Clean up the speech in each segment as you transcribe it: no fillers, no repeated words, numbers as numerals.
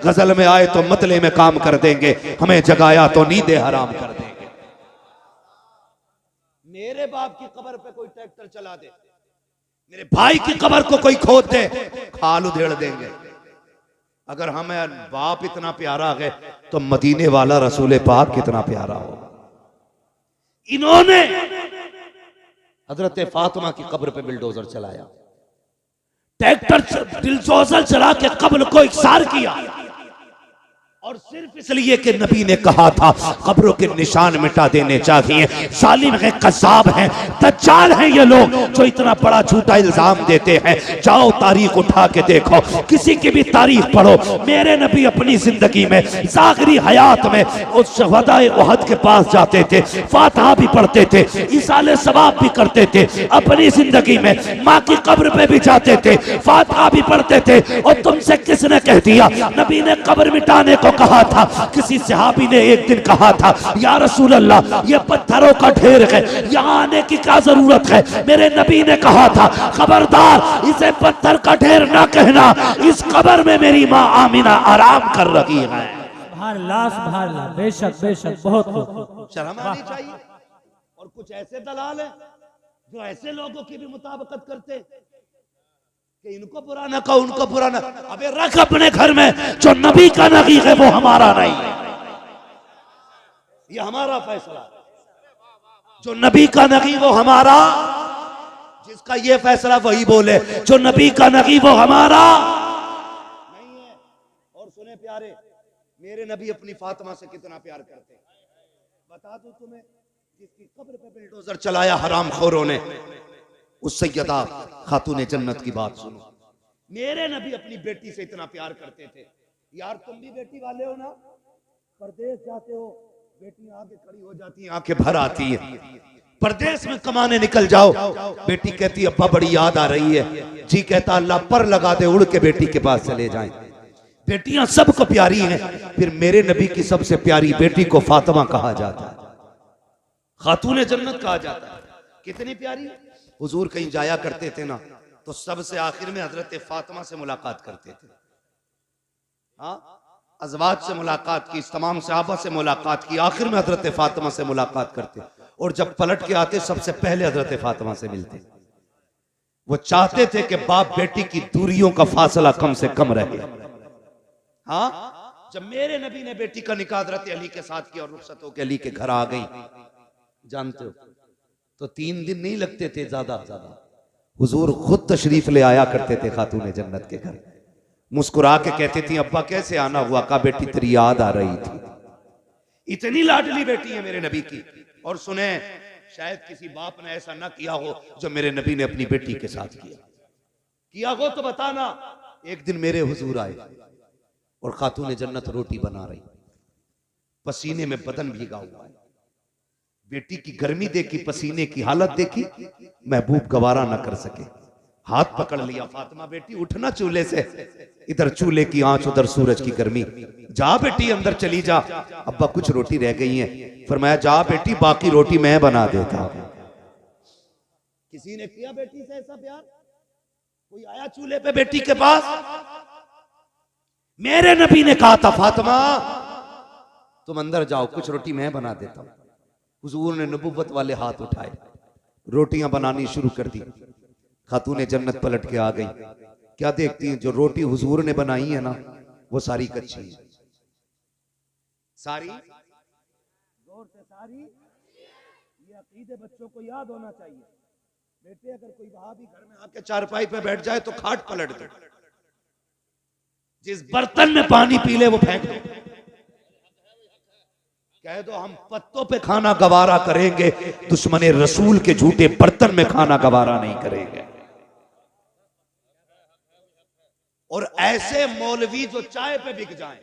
गजल में आए तो मतले में काम कर देंगे, हमें जगाया तो नींदे हराम कर देंगे। मेरे बाप की कब्र पे कोई ट्रैक्टर चला दे, मेरे भाई की कब्र को कोई खोद दे, खाल उधेड़ देंगे। अगर हमें बाप इतना प्यारा है तो मदीने वाला रसूल पाक कितना प्यारा हो। इन्होंने हजरत फातिमा की कब्र पे बिल्डोजर चलाया, ट्रैक्टर बिल्डोजर चला के कब्र को इकसार किया, और सिर्फ इसलिए कि नबी ने कहा था कब्रों के निशान मिटा देने चाहिए। जालिम है, कज़्ज़ाब है, दज्जाल है ये लोग जो इतना बड़ा झूठा इल्जाम देते हैं। जाओ तारीख उठा के देखो, किसी की भी तारीख पढ़ो। मेरे नबी अपनी जिंदगी में ज़ाहिरी हयात में उस शहदाए उहद के पास जाते थे, फातिहा भी पढ़ते थे, इसाले सवाब भी करते थे, अपनी जिंदगी में माँ की कब्र पे भी जाते थे, फातिहा भी पढ़ते थे। और तुमसे किसने कह दिया? नबी ने कब्र मिटाने को कहा था। किसी सहाबी ने एक दिन कहा था, या रसूल अल्लाह ये पत्थरों का ढेर है, यहाँ आने की क्या जरूरत है? मेरे नबी ने कहा था, खबरदार इसे पत्थर का ढेर ना कहना, इस कब्र में मेरी माँ आमिना आराम कर रही है। बेशक बेशक, बहुत शर्म आनी चाहिए। और कुछ ऐसे दलाल है जो ऐसे लोगों की भी मुताबिकत करते कि इनको बुरा ना कहो, उनको बुरा ना। अबे रख अपने घर में, जो नबी का नबी है वो हमारा नहीं, ये हमारा फैसला। जो नबी का नबी वो हमारा, जिसका ये फैसला वही बोले, जो नबी का नबी वो हमारा नहीं है। और सुने प्यारे, मेरे नबी अपनी फातिमा से कितना प्यार करते, बता दूं तुम्हें, जिसकी कब्र पे बिल्डोजर चलाया हराम खोरों ने, उस सैयदा खातूने जन्नत की बात सुनो। मेरे नबी अपनी बेटी से इतना प्यार करते थे। यार तुम भी बेटी वाले हो ना, परदेश जाते हो, बेटियां आगे खड़ी हो जाती हैं, आंखें भर आती हैं। परदेश में कमाने निकल जाओ, बेटी कहती अब्बा बड़ी याद आ रही है, जी कहता अल्लाह पर लगा दे, उड़ के बेटी के पास चले जाएं। बेटियां सबको प्यारी हैं, फिर मेरे नबी की सबसे प्यारी बेटी को फातिमा कहा जाता है, खातूने जन्नत कहा जाता है। कितनी प्यारी। हुजूर कहीं जाया करते थे ना, तो सबसे आखिर में हजरत फातिमा से मुलाकात करते थे। हाँ, अज़वाज से मुलाकात की, तमाम सहाबा से मुलाकात की, आखिर में हजरत फातिमा से मुलाकात करते। और जब पलट के आते सबसे पहले हजरत फातिमा से मिलते। वो चाहते थे कि बाप बेटी की दूरियों का फासला कम से कम रहे। हाँ, जब मेरे नबी ने बेटी का निकाह हजरत अली के साथ किया और रुखसत होकर अली के घर आ गई, जानते हो, तो 3 दिन नहीं लगते थे ज्यादा ज्यादा, हुजूर खुद तशरीफ ले आया करते थे खातूने जन्नत के घर। मुस्कुरा के कहते थी अब्बा कैसे आना हुआ? का बेटी तेरी याद आ रही थी। इतनी लाडली बेटी है मेरे नबी की। और सुने, शायद किसी बाप ने ऐसा ना किया हो जो मेरे नबी ने अपनी बेटी के साथ किया हो तो बताना। एक दिन मेरे हुजूर आए और खातूने जन्नत रोटी बना रही, पसीने में बदन भीगा हुआ है। बेटी की गर्मी देखी, पसीने की हालत देखी, महबूब गवारा ना कर सके, हाथ पकड़ लिया, फातिमा बेटी उठना चूल्हे से, इधर चूल्हे की आंच उधर सूरज की गर्मी, जा बेटी अंदर चली जा, अब्बा कुछ रोटी रह गई है। फरमाया जा बेटी बाकी रोटी मैं बना देता हूं। किसी ने किया बेटी से ऐसा प्यार? कोई आया चूल्हे पे बेटी के पास? मेरे नबी ने कहा था फातिमा तुम अंदर जाओ, कुछ रोटी मैं बना देता हूं। हुजूर ने नबुव्वत वाले हाथ उठाए, रोटियां बनानी शुरू कर दी। खातूने जन्नत पलट के आ गई। क्या देखती हैं? जो रोटी हुजूर ने बनाई है ना, वो सारी कच्ची है। सारी जोर से सारी। ये अकीदे बच्चों को याद होना चाहिए। बेटे अगर कोई वहाबी घर में आके चारपाई पे बैठ जाए तो खाट पलट दो, जिस बर्तन में पानी पी ले वो फेंक दो, कह दो हम पत्तों पे खाना गवारा करेंगे, दुश्मने रसूल के झूठे बर्तन में खाना गवारा नहीं करेंगे। और ऐसे मौलवी जो चाय पे बिक जाएं,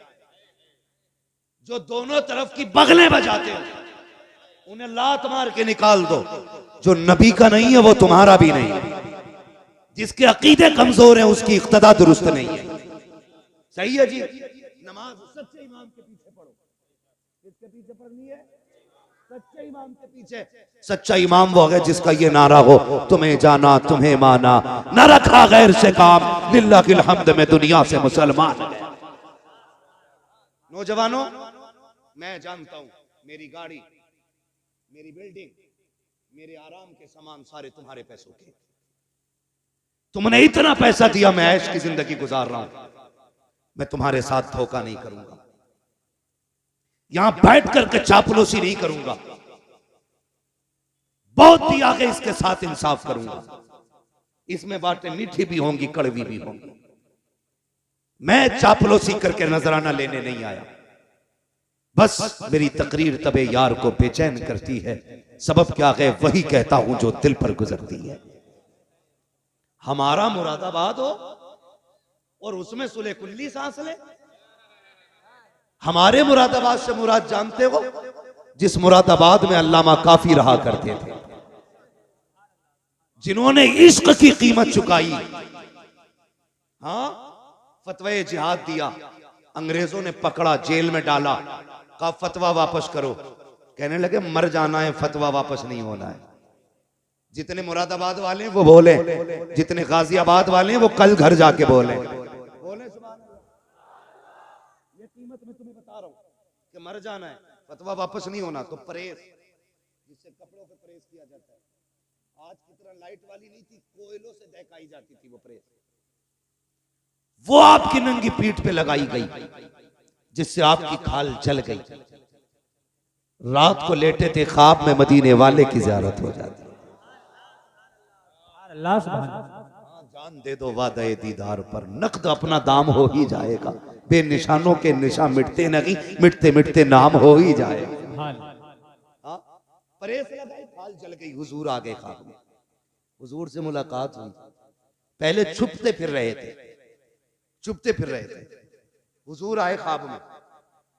जो दोनों तरफ की बगलें बजाते हो, उन्हें लात मार के निकाल दो। जो नबी का नहीं है वो तुम्हारा भी नहीं है। जिसके अकीदे कमजोर हैं उसकी इक्तदा दुरुस्त नहीं है। सही है जी। नमाज सच्चे इमाम के पीछे पढ़ो। किसके पीछे पढ़नी है? सच्चे इमाम के पीछे। सच्चा इमाम वो है जिसका ये नारा हो, तुम्हें जाना तुम्हें माना, न रखा गैर से काम, लिल्लाहिल हम्द में दुनिया से मुसलमान। नौजवानों, मैं जानता हूं मेरी गाड़ी, मेरी बिल्डिंग, मेरे आराम के सामान सारे तुम्हारे पैसों के। तुमने इतना पैसा दिया, मैं ऐश की जिंदगी गुजार रहा हूं। मैं तुम्हारे साथ धोखा नहीं करूंगा, यहां बैठ करके चापलूसी नहीं करूंगा, बहुत दिया के इसके साथ इंसाफ करूंगा। इसमें बातें मीठी भी होंगी, कड़वी भी होंगी। मैं चापलूसी करके नजराना लेने नहीं आया। बस मेरी तकरीर तबे यार को बेचैन करती है, सबब क्या है वही कहता हूं जो दिल पर गुजरती है। हमारा मुरादाबाद हो और उसमें सुले कुल्ली सांस ले। हमारे मुरादाबाद से मुराद जानते हो, जिस मुरादाबाद में अल्लामा काफी रहा करते थे, जिन्होंने इश्क की कीमत चुकाई। हाँ, फतवे जिहाद दिया, अंग्रेजों ने पकड़ा, जेल में डाला, कहा फतवा वापस करो। कहने लगे मर जाना है, फतवा वापस नहीं होना है। जितने मुरादाबाद वाले हैं वो बोले, जितने गाजियाबाद वाले हैं वो कल घर जाके बोले। ये कीमत मैं तुम्हें बता रहा हूं कि मर जाना है, फतवा वापस नहीं होना। तो प्रेस, जिससे कपड़ों पे प्रेस किया जाता है, आज की तरह लाइट वाली नहीं थी, कोयलों से दहकाई जाती थी वो प्रेस। वो आपकी नंगी पीठ पे लगाई गई, जिससे आपकी खाल जल गई। रात को लेटे थे, ख्वाब में मदीने वाले की ज़ियारत हो जाती। जान दे दो वादे दीदार पर, नकद अपना दाम हो ही जाएगा। बेनिशानों के निशान मिटते नहीं, मिटते मिटते नाम हो ही जाएगा। परेश लगाई, खाल जल गई, हुजूर आ गए ख्वाब में। हुजूर से मुलाकात हुई। पहले छुपते फिर रहे थे, छुपते फिर रहे थे। हुजूर आए ख्वाब में,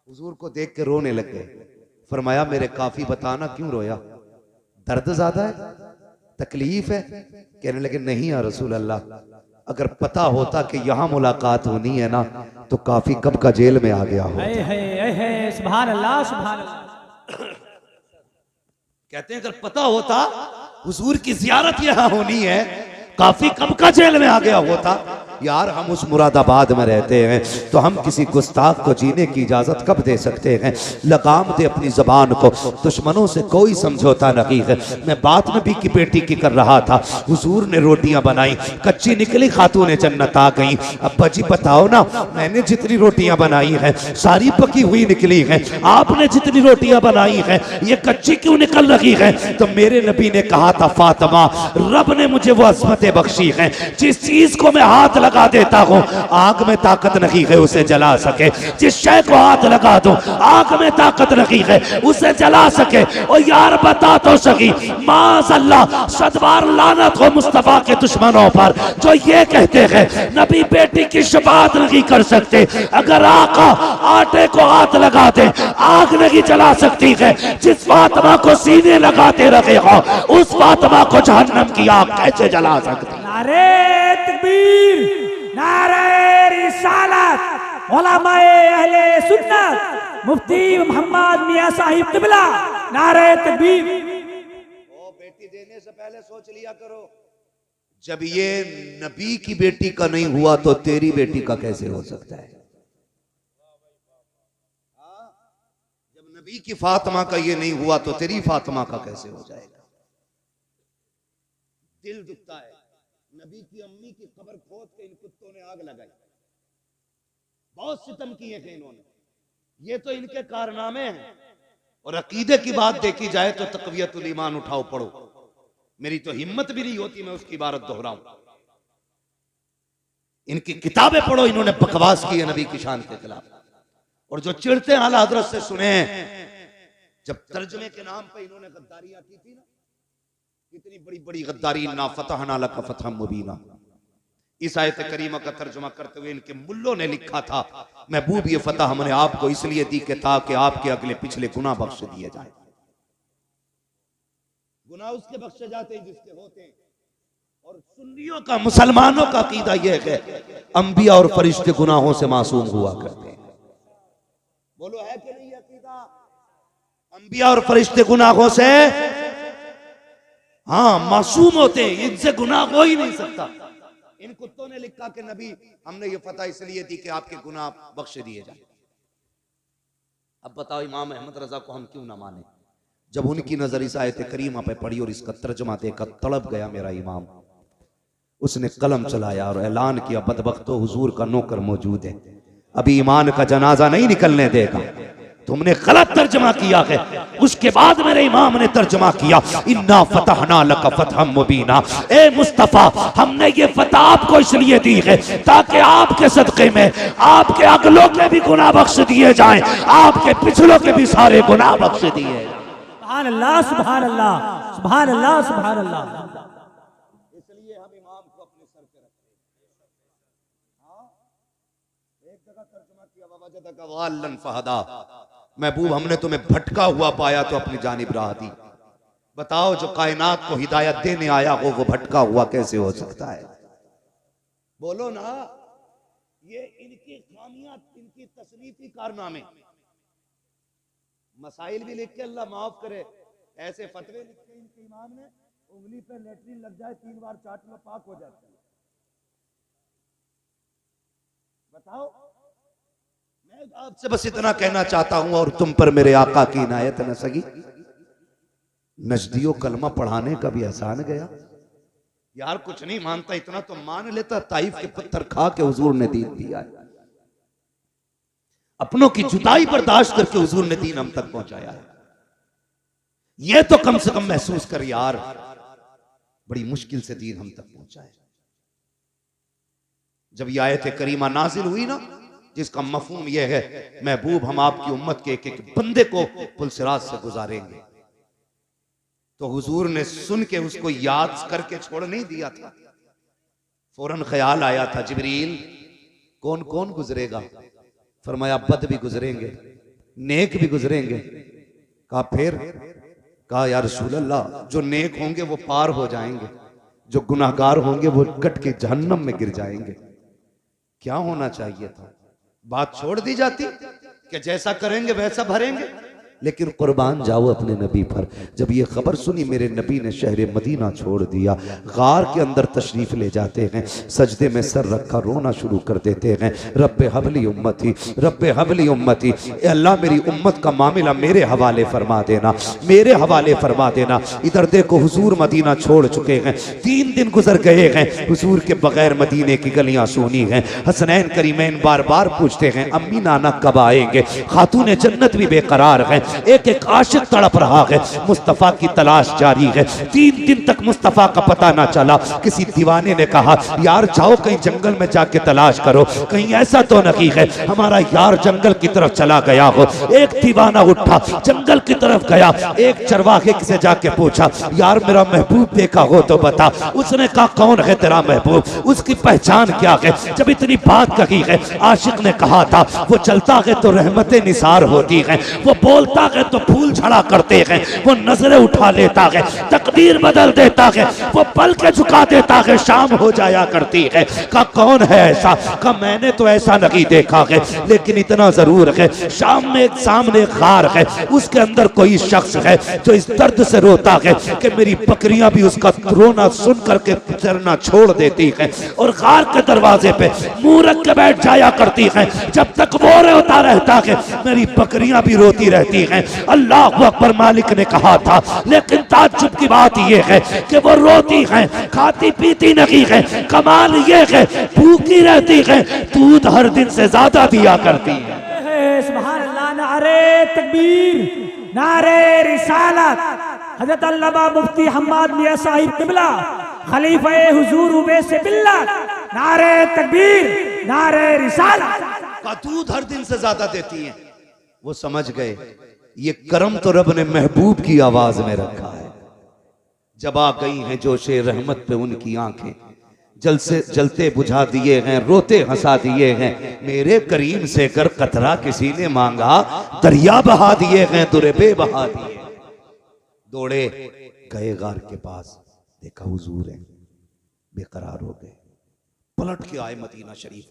हुजूर को देख के रोने लग गए। फरमाया मेरे काफी बताना क्यों रोया, दर्द ज्यादा है, तकलीफ है? कहने लगे नहीं या रसूल अल्लाह, अगर पता होता कि यहाँ मुलाकात होनी है ना, तो काफी कब का जेल में आ गया हो। सुभान अल्लाह, सुभान अल्लाह। कहते हैं अगर पता होता हुजूर की जियारत यहाँ होनी है, काफी कब का जेल में आ गया होता। यार हम उस मुरादाबाद में रहते हैं, तो हम किसी गुस्ताख को जीने की इजाजत कब दे सकते हैं। लगाम दे अपनी जबान को, दुश्मनों से कोई समझौता नहीं है। मैं बात नबी की बेटी की कर रहा था, हुजूर ने रोटियां बनाई, कच्ची निकली, खातून जन्नत आ गई। अब्बा जी बताओ ना, मैंने जितनी रोटियां बनाई है सारी पकी हुई निकली है, आपने जितनी रोटियां बनाई है ये कच्ची क्यों निकल रही है? तो मेरे नबी ने कहा था फातिमा, रब ने मुझे वो अज़मतें बख्शी है, जिस चीज को मैं हाथ लगा देता हूं आग में ताकत नहीं है उसे जला सके। जिस शय को हाथ लगा दो आग में ताकत नहीं है उसे जला सके। और यार बता तो सकी, माज़अल्लाह सदबार लानत हो मुस्तफा के दुश्मनों पर जो ये कहते हैं नबी बेटी की शफाअत नहीं कर सकते। अगर आका आटे को हाथ लगा दे आग नहीं जला सकती है, जिस फातिमा को सीने लगाते रखे हो उस फातिमा को जहन्नम की आग कैसे जला सकती? नारे तकबीर, नारे रिसालत, उलमाए अहले सुन्नत, मुफ्ती मोहम्मद मियां साहिब किबला, नारे तकबीर। ओ बेटी देने से पहले सोच लिया करो, जब ये नबी की बेटी का नहीं हुआ तो तेरी बेटी का कैसे हो सकता है? जब नबी की फातिमा का ये नहीं हुआ तो तेरी फातिमा का कैसे हो जाएगा? दिल दुखता है। नबी की अम्मी की कब्र खोद के इन कुत्तों ने आग लगाई, बहुत सितम किए थे इन्होंने। ये तो इनके कारनामे हैं। और अकीदे की बात देखी जाए तो तक़वियतुल ईमान उठाओ पढ़ो, मेरी तो हिम्मत भी नहीं होती मैं उसकी इबारत दोहराऊं। इनकी किताबें पढ़ो, इन्होंने बकवास की है नबी की शान के खिलाफ। और जो चिढ़ते हैं आला हज़रत से सुने, जब तर्जुमे के नाम पे इन्होंने गद्दारियां की थी ना, इतनी बड़ी बड़ी गद्दारी, ना फतहना लका फतहम मुबीना, इस आयत करीमा का तर्जुमा करते हुए इनके मुल्लों ने लिखा था, महबूब ये फतह हमने आपको इसलिए दी कि ताकि आपके अगले पिछले गुनाह बख्श दिए जाए। गुनाह उसके बख्शे जाते हैं जिसके होते हैं। और सुन्नियों का, मुसलमानों का अकीदा यह है अंबिया और फरिश्ते गुनाहों से मासूम हुआ करते हैं। बोलो है कि नहीं अकीदा? अंबिया और फरिश्ते गुनाहों से हाँ मासूम होते हैं, इनसे गुनाह हो ही नहीं सकता। इन कुत्तों ने लिखा कि नबी हमने ये फतह इसलिए दी कि आपके गुनाह बख्श दिए जाए। अब बताओ इमाम अहमद रजा को हम क्यों ना माने? जब उनकी नजर इस आयत करीमा पे पड़ी और इसका तर्जुमा देखा, तड़प गया मेरा इमाम। उसने कलम चलाया और ऐलान किया, बदबख्तो हुजूर का नौकर मौजूद है, अभी ईमान का जनाजा नहीं निकलने देगा। तुमने गलत तर्जमा किया है। उसके बाद मेरे इमाम ने तर्जमा किया, इन्ना फतहना लका फतहम मुबीना। ए मुस्तफा, हमने ये फतह आपको इसलिए दी है ताकि आपके सदक़े में आपके अगलों के भी गुनाह बख्श दिए जाएं, आपके पिछलों के भी सारे गुनाह बख्श दिए जाएं। सुभान अल्लाह, सुभान अल्लाह, सुभान अल्लाह, सुभान अल्लाह। इसलिए हम इमाम को अपने सर पे रखते हैं। एक जगह तर्जुमा किया, ववजदका ज़ाल्लन फहदा। महबूब, हमने तुम्हें भटका हुआ पाया तो अपनी जानिब राह दी। बताओ, जो कायनात को हिदायत देने आया हो वो भटका हुआ कैसे हो सकता है? बोलो ना। ये इनकी खामियां, इनकी तसनीफी कारनामे। मसाइल भी लिख के अल्लाह माफ करे, ऐसे फतवे लिखे इनके इमाम ने, उंगली पे लेटरिन लग जाए 3 बार चाट लो, पाक हो जाता है। बताओ। मैं आपसे बस इतना कहना चाहता हूं, और तुम पर मेरे आका की इनायत न सगी, नजदियो कलमा पढ़ाने का भी एहसान गया। यार कुछ नहीं मानता, इतना तो मान लेता, ताइफ के पत्थर खा के हुजूर ने दीन दिया है। अपनों की जुदाई बर्दाश्त करके हुजूर ने दीन हम तक पहुंचाया है। यह तो कम से कम महसूस कर यार, बड़ी मुश्किल से दीन हम तक पहुंचा है। जब यह आयत करीमा नाजिल हुई ना, जिसका मफहूम यह है, महबूब हम आपकी उम्मत के एक एक बंदे को पुलसिरात से गुजारेंगे, तो हुजूर ने सुन के उसको याद करके छोड़ नहीं दिया था। फौरन ख्याल आया था, जिब्रील कौन कौन गुजरेगा? फरमाया बद भी गुजरेंगे, नेक भी गुजरेंगे। कहा फिर? कहा या रसूल अल्लाह, जो नेक होंगे वो पार हो जाएंगे, जो गुनाहगार होंगे वो कट के जहन्नम में गिर जाएंगे। क्या होना चाहिए था? बात छोड़ दी जाती कि जैसा करेंगे वैसा भरेंगे। लेकिन कुर्बान जाओ अपने नबी पर। जब ये खबर सुनी, मेरे नबी ने शहर मदीना छोड़ दिया, गार के अंदर तशरीफ ले जाते हैं, सजदे में सर रखा रोना शुरू कर देते हैं। रब्बे हबली उम्मती, रब्बे हबली उम्मती, अल्लाह मेरी उम्मत का मामला मेरे हवाले फरमा देना, मेरे हवाले फरमा देना। इधर देखो, हुजूर मदीना छोड़ चुके हैं, 3 दिन गुजर गए हैं, हुजूर के बगैर मदीने की गलियां सूनी हैं। हसनैन करीमैन बार बार पूछते हैं, अम्मी नाना कब आएंगे? खातून जन्नत भी बेकरार है, एक एक आशिक तड़प रहा है, मुस्तफा की तलाश जारी है। 3 दिन तक मुस्तफा का पता ना चला। किसी दीवाने ने कहा, यार जाओ कहीं जंगल में जाके तलाश करो, कहीं ऐसा तो नहीं है हमारा यार जंगल की तरफ चला गया हो। एक दीवाना उठा, जंगल की तरफ गया, एक चरवाहे से जाके पूछा, यार मेरा महबूब देखा हो तो बता। उसने कहा, कौन है तेरा महबूब, उसकी पहचान क्या है? जब इतनी बात कही है, आशिक ने कहा था, वो चलता है तो रहमतें निसार होती हैं, वो बोलता है तो फूल झड़ा करते हैं, वो नजरें उठा लेता है, तकदीर बदल देता है, वो पल के झुका देता है, शाम हो जाया करती है। का कौन है ऐसा? का मैंने तो ऐसा नहीं देखा है, लेकिन इतना जरूर है, शाम में एक सामने गार है, उसके अंदर कोई शख्स है जो इस दर्द से रोता है कि मेरी बकरियां भी उसका रोना सुन करके चरना छोड़ देती हैं, और गार के दरवाजे पे मुंह रख के बैठ जाया करती हैं। जब तक वो रोता रहता है, मेरी बकरियां भी रोती रहती हैं। अल्लाह अकबर, मालिक ने कहा था, लेकिन ताज्जुब की बात यह है कि वो रोती हैं, खाती पीती नहीं है। कमाल ये है, भूखी रहती है, दूध हर दिन से ज्यादा दिया करती है। सुभान अल्लाह, नारे तकबीर, नारे रिसालत। हजरत अल्लामा मुफ्ती हम्माद मियां साहिब किबला, खलीफा हुजूर उवैस बिल्ला, नारे तकबीर, नारे रिसालत। का दूध हर दिन से ज्यादा देती है। वो समझ गए, ये करम तो रब ने महबूब की आवाज में रखा है। जब आ गई हैं जोशे रहमत पे उनकी आंखें, जल से जलते बुझा दिए हैं, रोते हंसा दिए हैं। मेरे करीम से कर कतरा किसी ने मांगा, दरिया बहा दिए हैं, दुरबे बहा दिए। दौड़े गए गार के पास, देखा हुजूर है, बेकरार हो गए। पलट के आए मदीना शरीफ,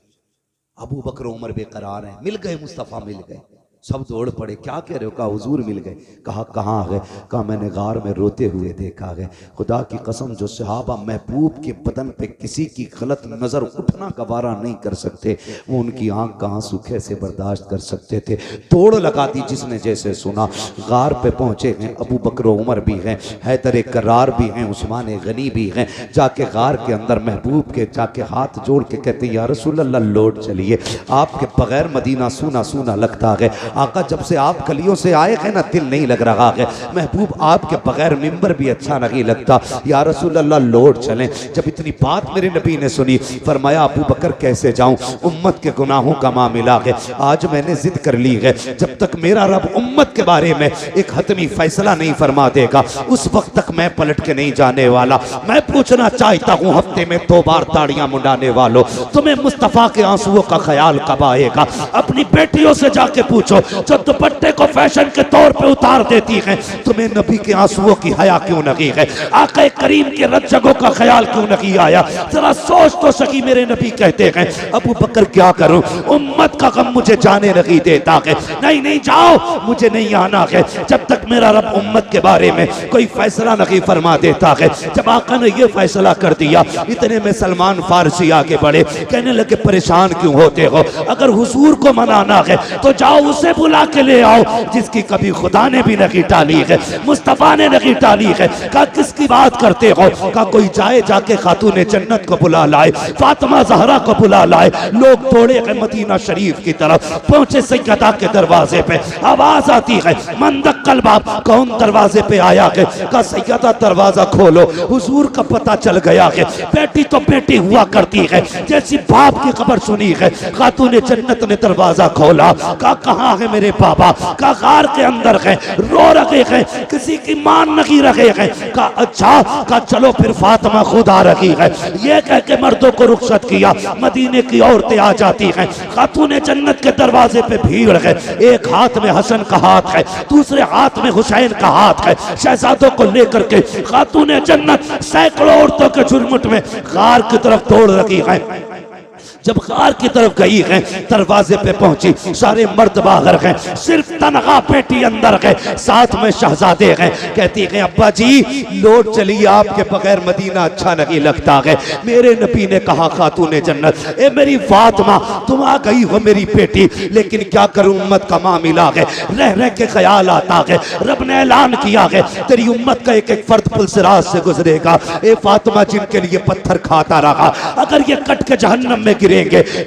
अबू बकर उमर बेकरार हैं, मिल गए, मुस्तफा मिल गए। सब दौड़ पड़े, क्या कह रहे हो? कहा हुजूर मिल गए। कहा कहाँ आ गए? कहा मैंने गार में रोते हुए देखा गए। खुदा की कसम, जो सहाबा महबूब के बदन पे किसी की गलत नज़र उठना गवारा नहीं कर सकते, वो उनकी आंख का आंसू कैसे बर्दाश्त कर सकते थे? तोड़ लगा दी जिसने जैसे सुना। गार पे पहुंचे हैं, अबू बकर उमर भी हैं, हैदर करार भी हैं, उस्मान गनी भी हैं। जाके गार के अंदर महबूब के जाके हाथ जोड़ के कहते या रसूल अल्लाह लौट चलिए, आपके बगैर मदीना सूना सूना लगता है। आका जब से आप गलियों से आए हैं ना, दिल नहीं लग रहा है। महबूब आपके बगैर मिंबर भी अच्छा नहीं लगता, या रसूल अल्लाह लौट चलें। जब इतनी बात मेरे नबी ने सुनी, फरमाया अबू बकर कैसे जाऊं, उम्मत के गुनाहों का मामला है। आज मैंने जिद कर ली है, जब तक मेरा रब उम्मत के बारे में एक हतमी फैसला नहीं फरमा देगा, उस वक्त तक मैं पलट के नहीं जाने वाला। मैं पूछना चाहता हूं, हफ्ते में 2 बार ताड़ियां मुंडाने वालों, तुम्हें मुस्तफा के आंसुओं का ख्याल कब आएगा? अपनी बेटियों से जाके पूछो, जो दुपट्टे को फैशन के तौर पे उतार देती हैं, तुम्हें नबी के आंसुओं की हया क्यों नहीं है? आका करीम के रज्जगों का ख्याल क्यों नहीं आया? जरा सोच तो सकी। मेरे नबी कहते हैं अबू बकर क्या करूं, उम्मत का गम मुझे जाने नहीं देता है। नहीं नहीं जाओ, मुझे नहीं आना है जब तक मेरा रब उम्मत के बारे में कोई फैसला नहीं फरमा देता है। जब आका ने यह फैसला कर दिया, इतने में सलमान फारसी आगे बढ़े, कहने लगे परेशान क्यों होते हो? अगर हुजूर को मनाना है तो जाओ उसे बुला के ले आओ जिसकी कभी खुदा ने भी नहीं टाली है, मुस्तफा ने नहीं टाली है। कहा किसकी बात करते हो? कहा कोई जाए जाके खातून जन्नत को बुला लाए, फातिमा ज़हरा को बुला लाए। लोग दौड़े गए मदीना शरीफ की तरफ, पहुंचे सैयदा के दरवाजे पे, आवाज आती है मंदक कलबाब, कौन दरवाजे पे आया है? कहा सैयदा दरवाजा खोलो। हुजूर का पता चल गया है, बेटी तो बेटी हुआ करती है, जैसी बाप की खबर सुनी है। खातून जन्नत ने दरवाजा खोला। कहा कहाँ है मेरे बाबा? कहा गार के अंदर है, रो रहे हैं, किसी की मान नहीं रहे हैं। कहा अच्छा, कहा चलो फिर फातिमा खुद आ रही है। ये कह के मर्दों को रुखसत किया, मदीने की औरतें आ जाती हैं। खातून जन्नत के दरवाजे पे भीड़ है, एक हाथ में हसन का हाथ है, दूसरे हाथ में हुसैन का हाथ है। शहजादों को लेकर के खातून जन्नत सैकड़ों औरतों के झुरमुट में गार की तरफ दौड़ रही है। जब गार की तरफ गई है, दरवाजे पे पहुंची, सारे मर्द बाहर हैं, सिर्फ तनहा बेटी अंदर है, साथ में शहजादे हैं। कहती है अब्बा जी लौट चलिए, आपके बगैर मदीना अच्छा नहीं लगता है। मेरे नबी ने कहा खातूने जन्नत, ए मेरी फातिमा तुम आ गई हो मेरी बेटी, लेकिन क्या करूं उम्मत का मामला है, रह रह के ख्याल आता है। रब ने ऐलान किया है तेरी उम्मत का एक एक फर्द पुलसिरात से गुजरेगा। ए फातिमा जिनके लिए पत्थर खाता रहा, अगर ये कट के जहन्नम में गिरेंगे,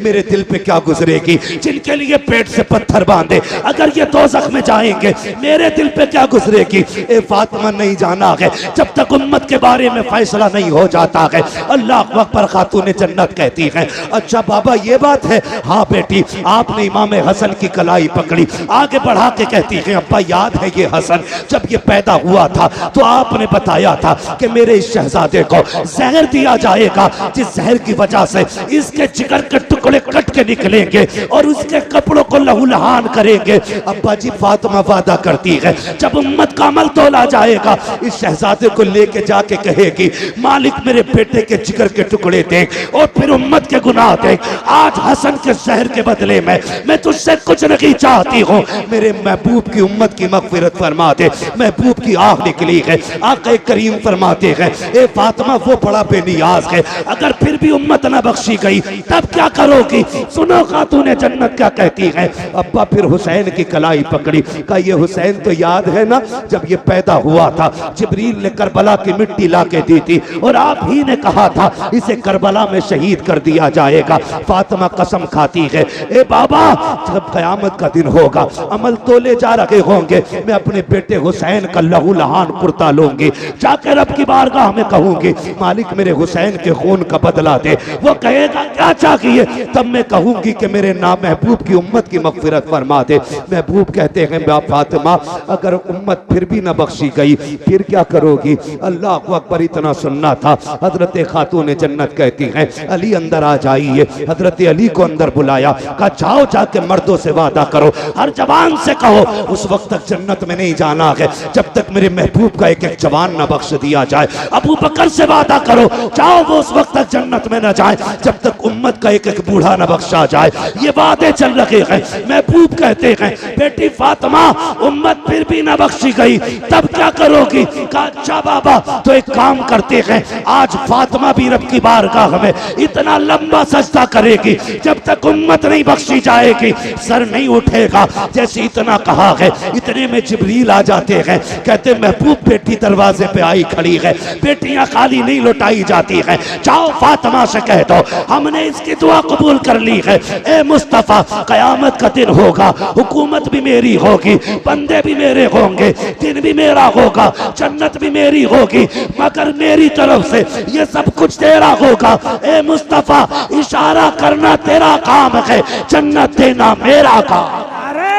मेरे दिल पे क्या गुजरेगी? जिनके लिए पेट से पत्थर बांधे, अगर ये दोज़ख में जाएंगे, मेरे दिल पे क्या गुजरेगी? ए फातिमा नहीं जाना है जब तक उम्मत के बारे में फैसला नहीं हो जाता है। अल्लाह अकबर। खातून जन्नत कहती है अच्छा बाबा ये बात है? हाँ बेटी, आपने इमाम हसन की कलाई पकड़ी। आगे बढ़ा के कहती है अब्बा याद है ये हसन जब ये पैदा हुआ था तो आपने बताया था कि मेरे इस शहजादे को जहर दिया जाएगा, जिस जहर की वजह से इसके जिगर के टुकड़े कट के निकलेंगे और उसके कपड़ों को लहूलुहान करेंगे। अब्बा जी फातिमा वादा करती है जब उम्मत का अमल तोला जाएगा, इस शहजादे को लेके जाके कहेगी मालिक मेरे बेटे के जिगर के टुकड़े देख और फिर उम्मत के गुनाह देख। आज हसन के जहर के बदले में मैं तुझसे कुछ नहीं चाहती हूँ, मेरे महबूब की उम्मत की मगफिरत फरमा दे। महबूब की आह निकली है, आक़ा करीम फरमाते हैं ए फातिमा वो बड़ा बेनियाज है, अगर फिर भी उम्मत न बख्शी गई तब क्या करोगी? सुनो खातून जन्नत क्या कहती है। अब्बा फिर हुसैन की कलाई पकड़ी। कहा ये हुसैन तो याद है ना जब ये पैदा हुआ था, जिब्रील ने करबला की मिट्टी ला के दी थी और आप ही ने कहा था इसे करबला में शहीद कर दिया जाएगा। फातिमा कसम खाती है ए बाबा जब कयामत का दिन होगा, अमल तोले जा रहे होंगे, मैं अपने बेटे हुसैन का लहूलुहान कुर्ता लूंगी, जाकर रब की बारगाह में कहूंगी मालिक मेरे हुसैन के खून का बदला दे। वो कहेगा क्या चाहिए? तब मैं कहूंगी कि मेरे नाम महबूब की उम्मत की मगफिरत फरमा दे। महबूब कहते हैं फातिमा अगर उम्मत फिर भी न बख्शी गई फिर क्या करोगी? अल्लाह अकबर। इतना सुनना था। हजरत खातून जन्नत कहती हैं अली अंदर आ जाइए। हजरत अली को अंदर बुलाया, कहा जाओ जाके मर्दों से वादा करो, हर जवान से कहो उस वक्त तक जन्नत में नहीं जाना है जब तक मेरे महबूब का एक एक जवान न बख्श दिया जाए। अबू बकर से वादा करो, जाओ वो उस वक्त तक जन्नत में न जाए जब तक उम्मत का एक बूढ़ा न बख्शा जाए। ये वादे चल रहे हैं। महबूब कहते हैं बेटी फातिमा उम्मत फिर भी न बख्शी गई, तब क्या करोगी? कहा अच्छा बाबा तो एक काम करते हैं, आज फातिमा भी रब की बारगाह में इतना लंबा सजदा करेगी जब तक उम्मत नहीं बख्शी जाएगी सर नहीं उठेगा। जैसे इतना कहा है इतने में जिब्रील आ जाते हैं, कहते महबूब बेटी दरवाजे पे आई खड़ी है, बेटियां खाली नहीं लौटाई जाती हैं, जाओ फातिमा से कह दो हमने इसकी दुआ कबूल कर ली है। ए मुस्तफा कयामत का दिन होगा, हुकूमत भी मेरी होगी, बंदे भी मेरे होंगे, दिन भी मेरा होगा, जन्नत भी मेरी होगी, मगर मेरी तरफ से ये सब कुछ तेरा होगा। ए मुस्तफा इशारा करना तेरा काम है, जन्नत देना मेरा काम। नारे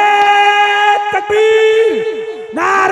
तकबीर, नारे